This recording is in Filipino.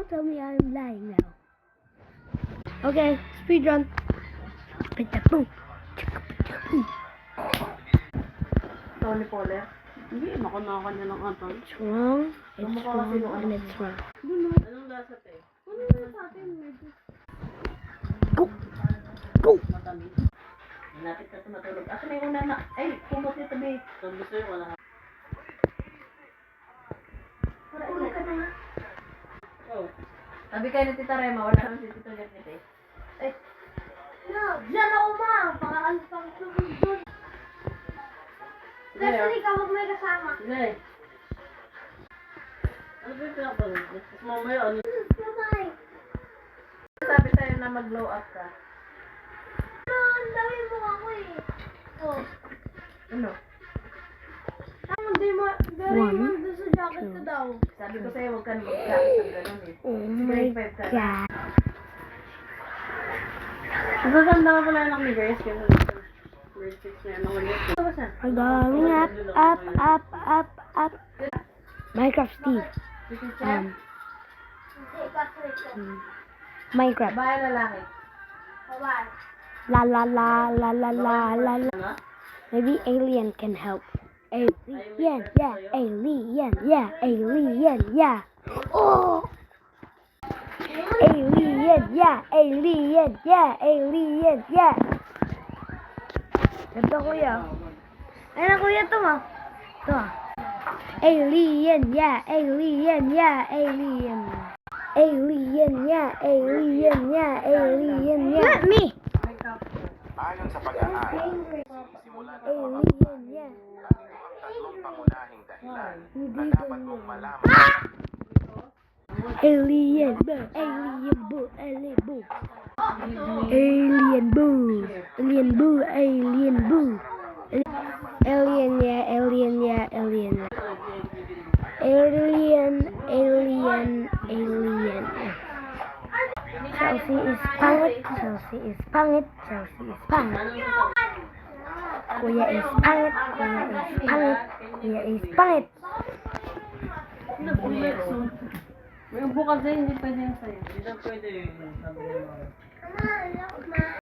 tell me I'm lying now. Okay, speed run. Boom. Tony Poller. Hindi, nakunaka niya lang ata. It's wrong. It's wrong. And it's wrong. Anong lasa te? Ano na sa atin? Go! Go! Matamis. Malapit na ito matulog. Asa na yung una na? Ay, kumot nito be. Sabi sa'yo, wala ka. Tulog ka na nga. Oh. Sabi kayo ni Tita Rema, wala naman si Tito Jeff nito eh. Ay, No, diyan ako ma. Pakaalis pa ako doon. Kasi ikaw huwag may kasama. sige. Ano ba yung pinapanood? Tapos mamaya ano? Sabay. Sabi tayo na mag-blow up ka. Ang dami mo ako eh. Oh. Ano? Hindi mo, very mo doon sa jacket ko daw. Sabi ko sa'yo, huwag ka na mag-jacket ng ganun eh. Oh my God. Magaganda ka pala anak ni Grace kasi grade 6 na yan ang ulit. Ito ba siya? I'm going up. Minecraft Steve. Si Chef? Minecraft. Babae lalaki? La la la la la la la la. Ano? Maybe alien can help. Alien, yeah, alien, yeah, alien, yeah. Oh! Alien, yeah, alien, yeah, alien, yeah. Ito kuya. Ano kuya ito mo? Ito. Alien, yeah, alien, yeah, alien. Alien, yeah, alien, yeah, alien, yeah. Not me. Ayon sa pag-aaral, Alien, yeah. ang tatlong pangunahing dahilan na dapat mong malaman. Alien, alien, alien, alien, alien, alien, alien, yeah, alien, yeah, alien, alien, alien, alien. Chelsea is pangit, Chelsea is pangit, Chelsea is pangit. Kuya is pangit, kuya is pangit, kuya is pangit. May ubo kasi, hindi pwede yung sa'yo. Hindi pwede yung sabi niya.